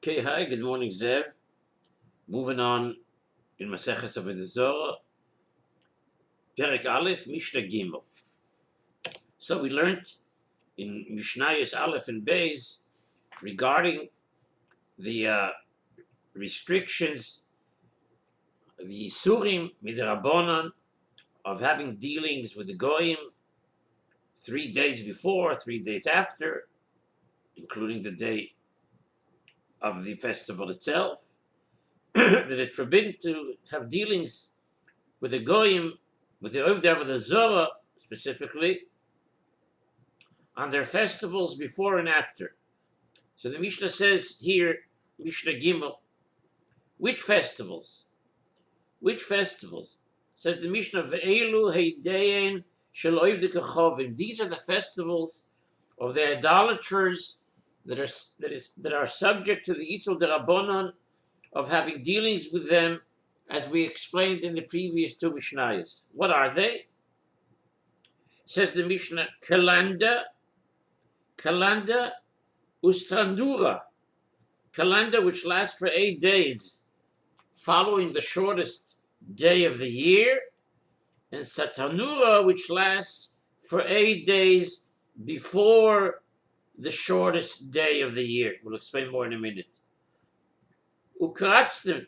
Okay, hi, good morning, Zev. Moving on in Maseches Avoda Zarah, Perek Aleph, Mishnah Gimel. So we learned in Mishnayos Aleph and Beis regarding the restrictions, the Yisurim Midrabanan of having dealings with the Goyim 3 days before, 3 days after, including the day of the festival itself, that it's forbidden to have dealings with the Goyim, with the Avoda Zarah specifically, on their festivals before and after. So the Mishnah says here, Mishnah Gimel, which festivals? Which festivals? Says the Mishnah, Ve'elu heidein shel oivdei kachovim. These are the festivals of the idolaters that are subject to the Yisur Derabanan of having dealings with them, as we explained in the previous two Mishnayos. What are they? Says the Mishnah, Kalanda Ustrandura, calendar which lasts for 8 days, following the shortest day of the year, and Satanura, which lasts for 8 days before the shortest day of the year. We'll explain more in a minute. Ukratstin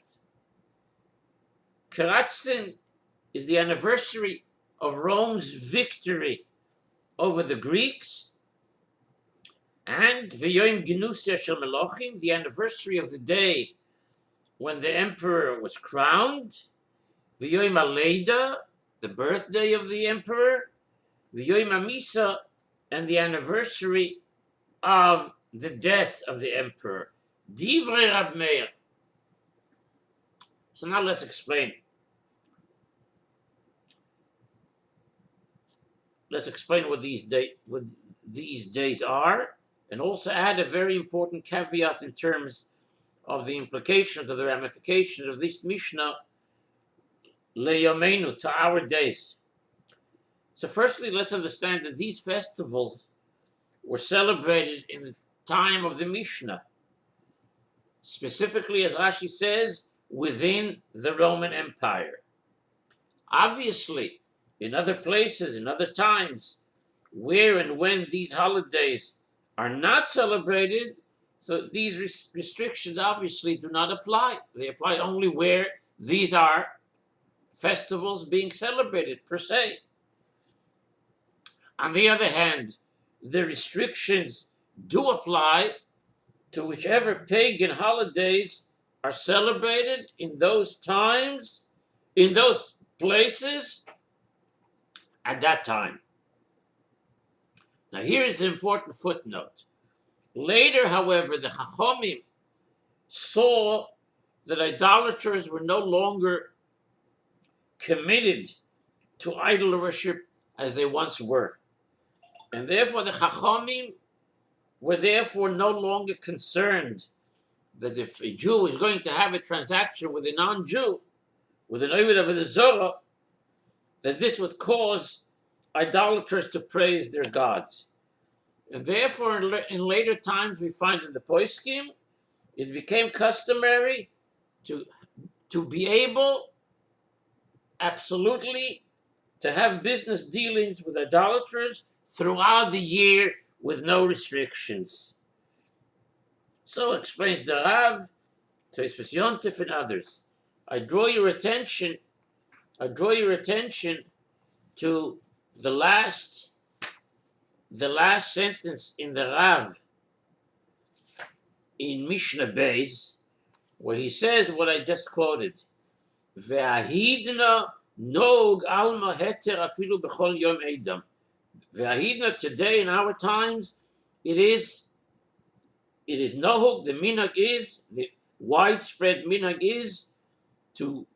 is the anniversary of Rome's victory over the Greeks, and V'yoim Gnusya Shel Melochim, the anniversary of the day when the emperor was crowned, V'yoim Aleida, the birthday of the emperor, V'yoim Amisa, and the anniversary of the death of the emperor. Divrei Rab Meir. So now let's explain. Let's explain what these days are, and also add a very important caveat in terms of the implications of the ramifications of this Mishnah leyomenu, to our days. So firstly, let's understand that these festivals were celebrated in the time of the Mishnah, specifically, as Rashi says, within the Roman Empire. Obviously, in other places, in other times, where and when these holidays are not celebrated, so these restrictions obviously do not apply. They apply only where these are festivals being celebrated per se. On the other hand, the restrictions do apply to whichever pagan holidays are celebrated in those times, in those places, at that time. Now here is an important footnote. Later, however, the Chachomim saw that idolaters were no longer committed to idol worship as they once were. And therefore the Chachomim were therefore no longer concerned that if a Jew is going to have a transaction with a non-Jew, with an Avoda Zarah, that this would cause idolaters to praise their gods. And therefore, in later times, we find in the Poskim, it became customary to be able absolutely to have business dealings with idolaters throughout the year with no restrictions. So explains the Rav, Tosfos Yontif, and others. I draw your attention to the last sentence in the Rav in Mishnah Beis, where he says what I just quoted. Ve'ahidna nog alma heter afilu b'chol yom edam. Ve'ahidna, today in our times, it is nohug, the minhag is, the widespread minhag is to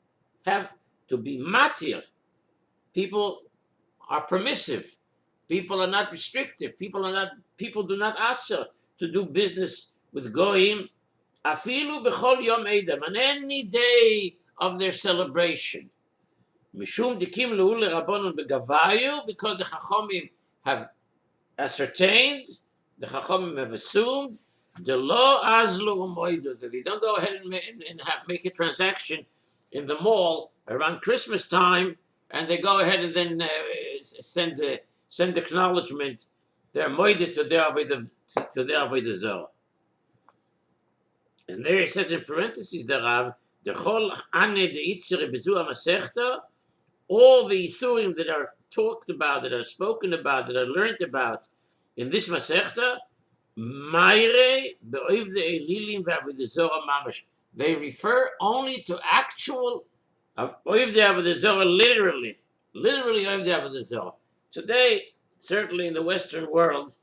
be matir. People are permissive. People are not restrictive. People do not ask to do business with goyim. Afilu b'chol yom edam, on any day of their celebration. Mishum dikim lehu lerabanan begavayu, because the Chachomim have ascertained, the Chachomim have assumed The law azlu umoidu, that they don't go ahead and make a transaction in the mall around Christmas time, and they go ahead and then send acknowledgement. They're moided to their avodah zarah. And there it says in parentheses, the Rav, the chol ane de itzere bezu masechta, all the isurim that are talked about, that are spoken about, that are learned about in this masechta, Mayre be'oivde elilim ve'avodah zarah mamash. They refer only to actual oivde avodah zarah, literally oivde avodah zarah. Today, certainly in the Western world,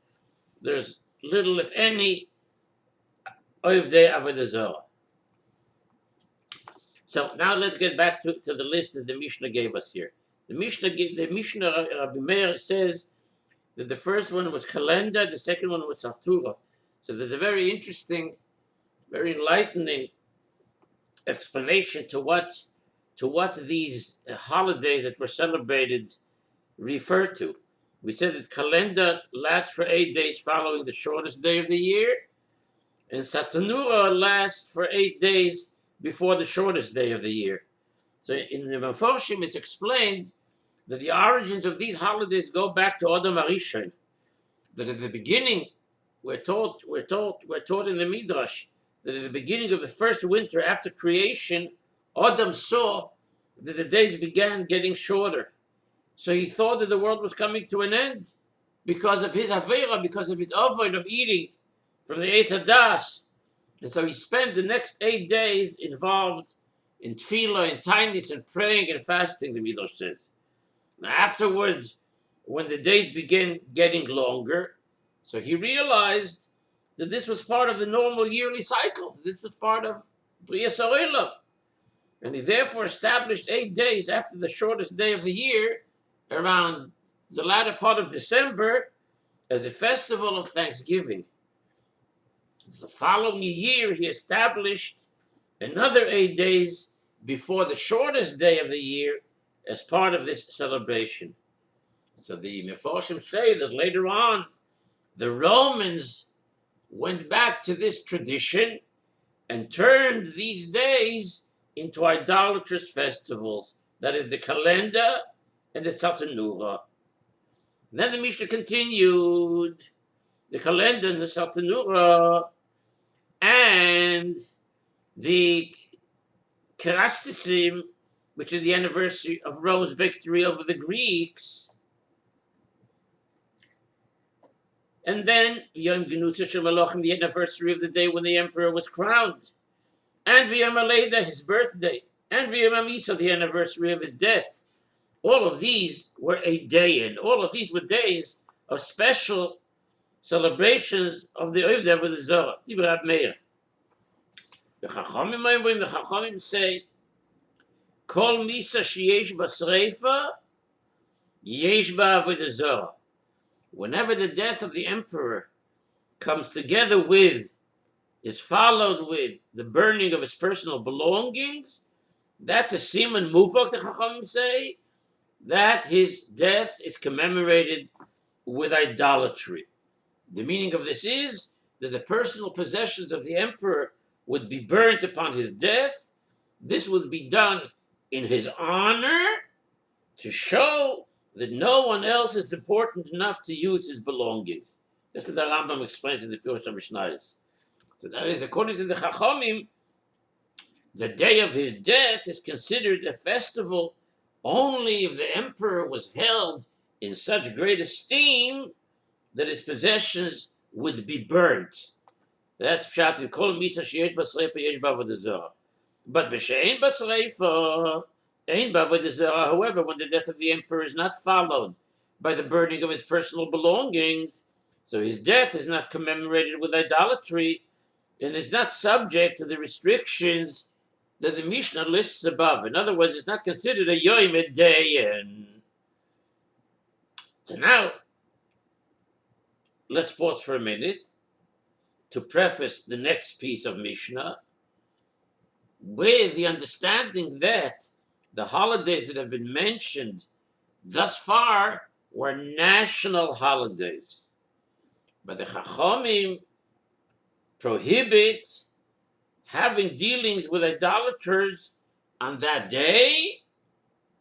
there's little, if any, oivde avodah zarah. So now let's get back to the list that the Mishnah gave us here. The Mishnah Rabbi Meir says that the first one was calendar, the second one was Sartura. So there's a very interesting, very enlightening explanation to what these holidays that were celebrated refer to. We said that calendar lasts for 8 days following the shortest day of the year, and Satanura lasts for 8 days before the shortest day of the year. So in the Meforshim, it's explained that the origins of these holidays go back to Adam Arishon. That at the beginning, we're taught in the Midrash that at the beginning of the first winter after creation, Adam saw that the days began getting shorter. So he thought that the world was coming to an end because of his Avera, because of his avoid of eating from the Eitz Hadas. And so he spent the next 8 days involved in tefillah, in tainis, and praying and fasting, the Midrash says. Now afterwards, when the days began getting longer, so he realized that this was part of the normal yearly cycle. This was part of Briyas HaOlam. And he therefore established 8 days after the shortest day of the year, around the latter part of December, as a festival of Thanksgiving. The following year, he established another 8 days before the shortest day of the year as part of this celebration. So the Meforshim say that later on, the Romans went back to this tradition and turned these days into idolatrous festivals. That is the calendar and the Satanura. Then the Mishnah continued, the calendar and the Satanura and the Kerastisim, which is the anniversary of Rome's victory over the Greeks. And then Yom Genusa Shel Malachim, the anniversary of the day when the emperor was crowned. And V'yom Aleida, his birthday. And V'yom Amisa, the anniversary of his death. All of these were a day in. All of these were days of special celebrations of the Avoda Zarah. Divrei Meir. The Chachamim say, Kol Misa sheyesh basreifa, yesh ba Avoda Zarah. Whenever the death of the emperor comes together with, is followed with the burning of his personal belongings, that's a siman muvak, the Chachamim say, that his death is commemorated with idolatry. The meaning of this is that the personal possessions of the emperor would be burnt upon his death. This would be done in his honor to show that no one else is important enough to use his belongings. That's what the Rambam explains in the Pirush HaMishnayos. So that is, according to the Chachamim, the day of his death is considered a festival only if the emperor was held in such great esteem that his possessions would be burnt. That's pshat in kol misa sheyesh basreifa yesh b'avodah zarah. But v'she'ein basreifa ein b'avodah zarah. However, when the death of the emperor is not followed by the burning of his personal belongings, so his death is not commemorated with idolatry and is not subject to the restrictions that the Mishnah lists above. In other words, it's not considered a yom dayan. So now, let's pause for a minute to preface the next piece of Mishnah with the understanding that the holidays that have been mentioned thus far were national holidays. But the Chachamim prohibit having dealings with idolaters on that day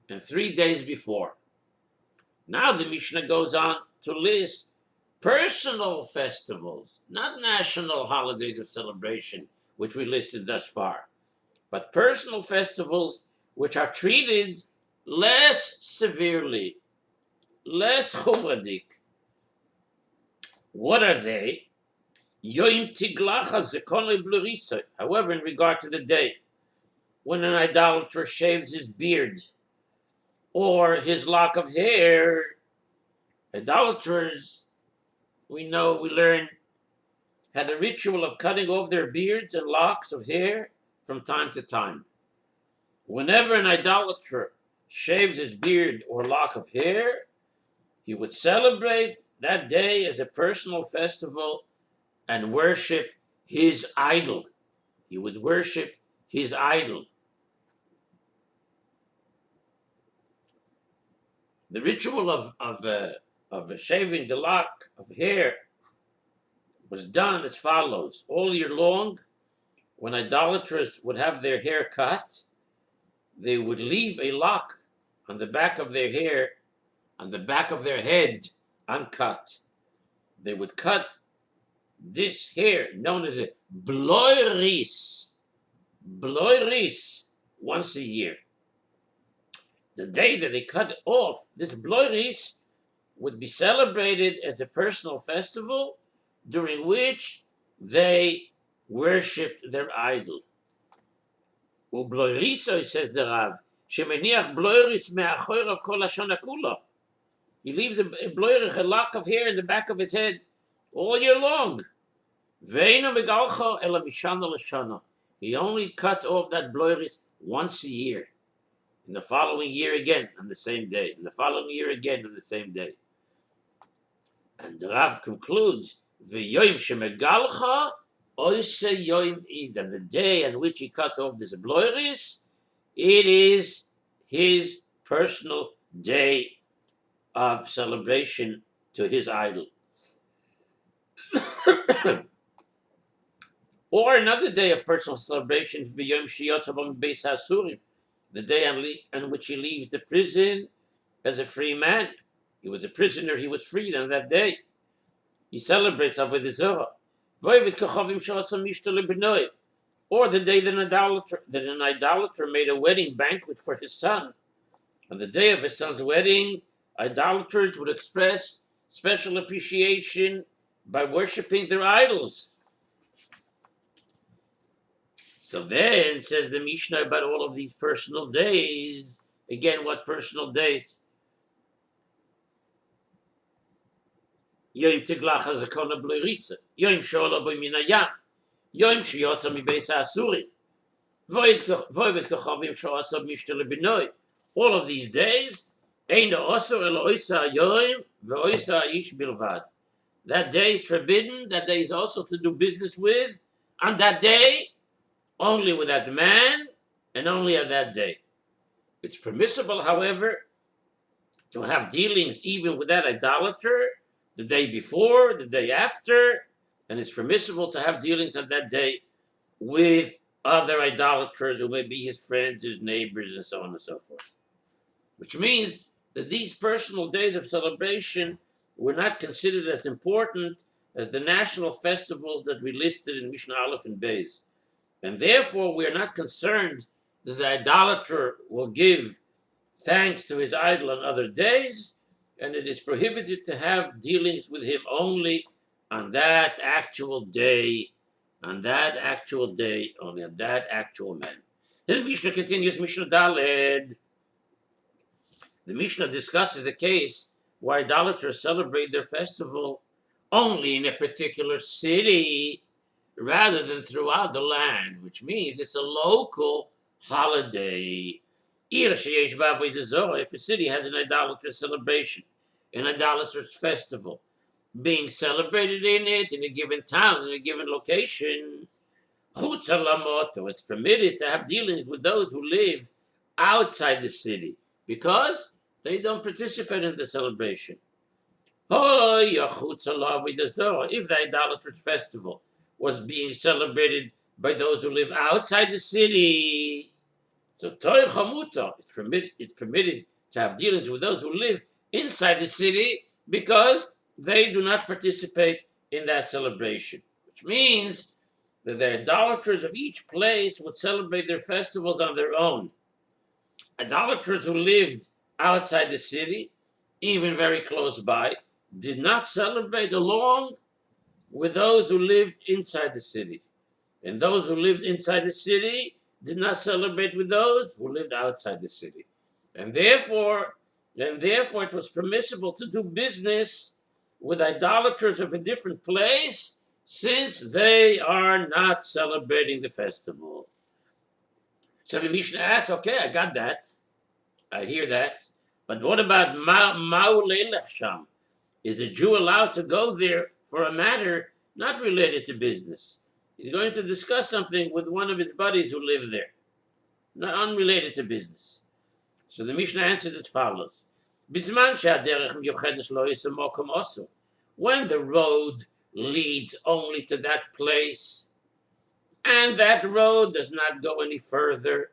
and 3 days before. Now the Mishnah goes on to list personal festivals, not national holidays of celebration, which we listed thus far, but personal festivals which are treated less severely, less chumradik. What are they? Yom Tiglacha Zekon Blurisa. However, in regard to the day when an idolater shaves his beard or his lock of hair, idolaters, we learn, had a ritual of cutting off their beards and locks of hair from time to time. Whenever an idolater shaves his beard or lock of hair, he would celebrate that day as a personal festival and worship his idol. He would worship his idol. The ritual of shaving the lock of hair was done as follows. All year long, when idolaters would have their hair cut, they would leave a lock on the back of their hair, on the back of their head, uncut. They would cut this hair, known as a bloiris, once a year. The day that they cut off this bloiris would be celebrated as a personal festival during which they worshipped their idol. Ubloiriso, says the Rav, shemeniach bloiris me'achorav kol hashana kula. He leaves a bloirich, a lock of hair in the back of his head all year long. Ve'eino megalcha ela mishana l'shana. He only cut off that bloiris once a year. In the following year again on the same day. In the following year again on the same day. And the Rav concludes, V'yoim shemegalcha oise yoim id. And the day on which he cut off this bloiris, it is his personal day of celebration to his idol. Or another day of personal celebration, V'yoim shiyotzabam beis hasurim. The day on which he leaves the prison as a free man. He was a prisoner, he was freed on that day. He celebrates Avoda Zarah. Or the day that an idolater made a wedding banquet for his son. On the day of his son's wedding, idolaters would express special appreciation by worshiping their idols. So then, says the Mishnah about all of these personal days. Again, what personal days? Yom Tiglacha Zekona Blurisa, Yom Shola B'Minayam, Yom Shiyotza Mibeis HaAsurim, Voivet Kochavim Shoasa Mishtele B'Noi. All of these days, Eina Osor Elo Oisa Yoim Ve'Oisa Ish Bilvad. That day is forbidden. That day is also to do business with. On that day, only with that man, and only on that day. It's permissible, however, to have dealings even with that idolater the day before, the day after, and it's permissible to have dealings on that day with other idolaters who may be his friends, his neighbors, and so on and so forth. Which means that these personal days of celebration were not considered as important as the national festivals that we listed in Mishnah Aleph and Beis. And therefore, we are not concerned that the idolater will give thanks to his idol on other days, and it is prohibited to have dealings with him only on that actual day, only on that actual man. Then the Mishnah continues, Mishnah Daled. The Mishnah discusses a case where idolaters celebrate their festival only in a particular city, rather than throughout the land, which means it's a local holiday. If a city has an idolatrous celebration, an idolatrous festival, being celebrated in it, in a given town, in a given location, it's permitted to have dealings with those who live outside the city, because they don't participate in the celebration. If the idolatrous festival was being celebrated by those who live outside the city. So Toy Chamuta, it's permitted to have dealings with those who live inside the city because they do not participate in that celebration, which means that the idolaters of each place would celebrate their festivals on their own. Idolaters who lived outside the city, even very close by, did not celebrate along with those who lived inside the city. And those who lived inside the city did not celebrate with those who lived outside the city. And therefore, it was permissible to do business with idolaters of a different place since they are not celebrating the festival. So the Mishnah asks, okay, I got that. I hear that. But what about Ma'ulelech Sham? Is a Jew allowed to go there for a matter not related to business? He's going to discuss something with one of his buddies who live there, not unrelated to business. So the Mishnah answers as follows. When the road leads only to that place, and that road does not go any further,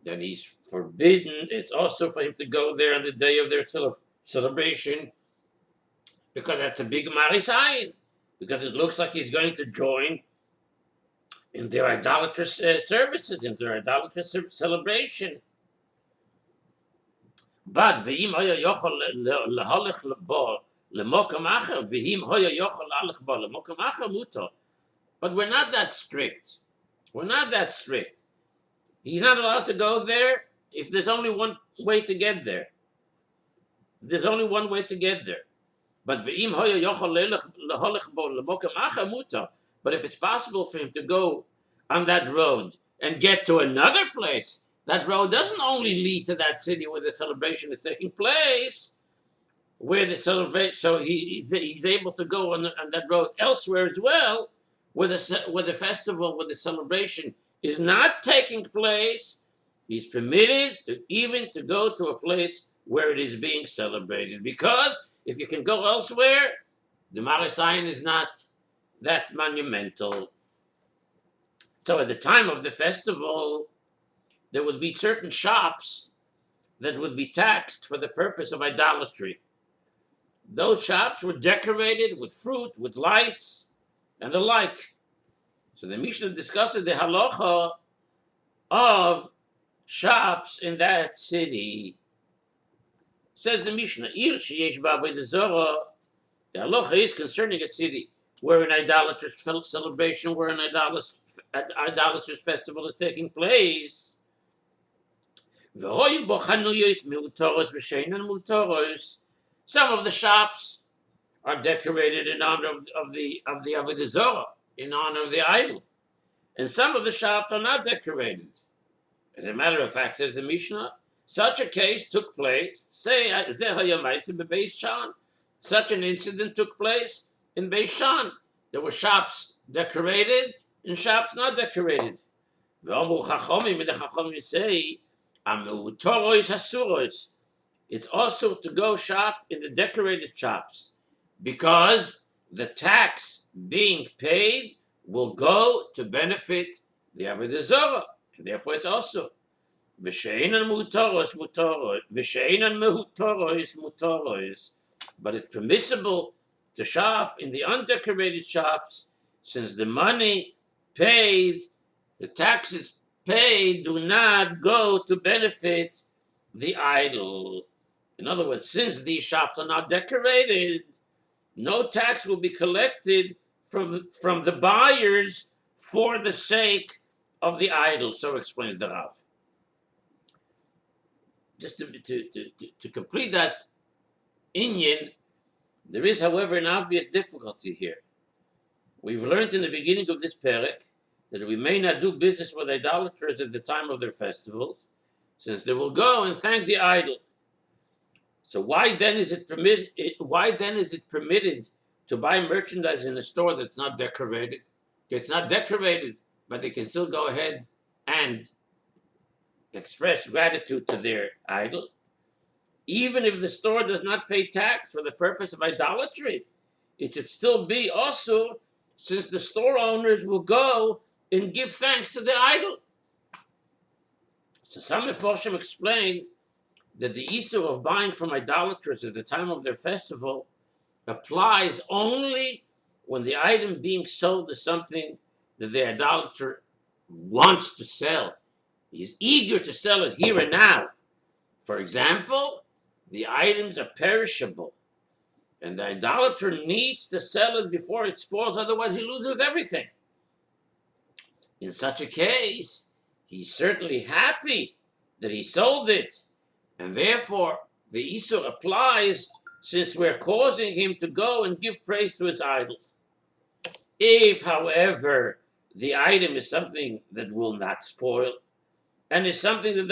then he's forbidden. It's also for him to go there on the day of their celebration, because that's a big marisayin, because it looks like he's going to join in their idolatrous services, in their idolatrous celebration. But v'im hoya yochol lehalech bo lemokam acher, v'im hoya yochol lehalech bo lemokam acher muto. But we're not that strict. We're not that strict. He's not allowed to go there if there's only one way to get there. There's only one way to get there. But v'im hoya yochol lehalech bo lemokam acher muto. But if it's possible for him to go on that road and get to another place, that road doesn't only lead to that city where the celebration is taking place, where the celebration, so he's able to go on that road elsewhere as well, where the festival, where the celebration is not taking place. He's permitted to go to a place where it is being celebrated, because if you can go elsewhere, the Marisayin is not that monumental. So at the time of the festival, there would be certain shops that would be taxed for the purpose of idolatry. Those shops were decorated with fruit, with lights, and the like. So the Mishnah discusses the halacha of shops in that city. Says the Mishnah, Ir sheyesh ba'avoda zarah, the halacha is concerning a city where an idolatrous celebration, where an idolatrous festival is taking place. Some of the shops are decorated in honor of the Avoda Zarah, in honor of the idol, and some of the shops are not decorated. As a matter of fact, says the Mishnah, such a case took place. Such an incident took place in Beis Shan. There were shops decorated and shops not decorated. The Chachamim say, it's also to go shop in the decorated shops, because the tax being paid will go to benefit the Avoda Zarah, and therefore it's also but it's permissible to shop in the undecorated shops, since the money paid, the taxes paid, do not go to benefit the idol. In other words, since these shops are not decorated, no tax will be collected from the buyers for the sake of the idol. So explains the Rav. Just to complete that inyan, there is, however, an obvious difficulty here. We've learned in the beginning of this perek that we may not do business with idolaters at the time of their festivals, since they will go and thank the idol. So why then is it permitted to buy merchandise in a store that's not decorated? It's not decorated, but they can still go ahead and express gratitude to their idol, even if the store does not pay tax for the purpose of idolatry. It should still be also since the store owners will go and give thanks to the idol. So some Meforshim explain that the issue of buying from idolaters at the time of their festival applies only when the item being sold is something that the idolater wants to sell. He's eager to sell it here and now. For example, the items are perishable, and the idolater needs to sell it before it spoils, otherwise he loses everything. In such a case, he's certainly happy that he sold it, and therefore the Isur applies since we're causing him to go and give praise to his idols. If, however, the item is something that will not spoil, and is something that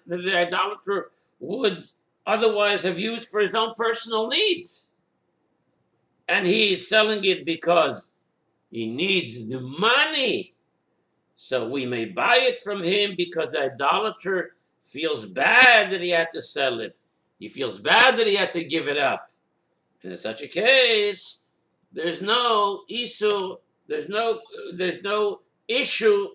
the idolater would otherwise have used for his own personal needs, and he is selling it because he needs the money, so we may buy it from him because the idolater feels bad that he had to sell it. He feels bad that he had to give it up. And in such a case, there's no issue, there's no issue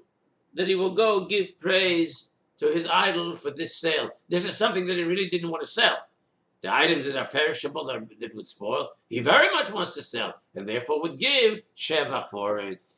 that he will go give praise to his idol for this sale. This is something that he really didn't want to sell. The items that are perishable, that would spoil, he very much wants to sell, and therefore would give shevach for it.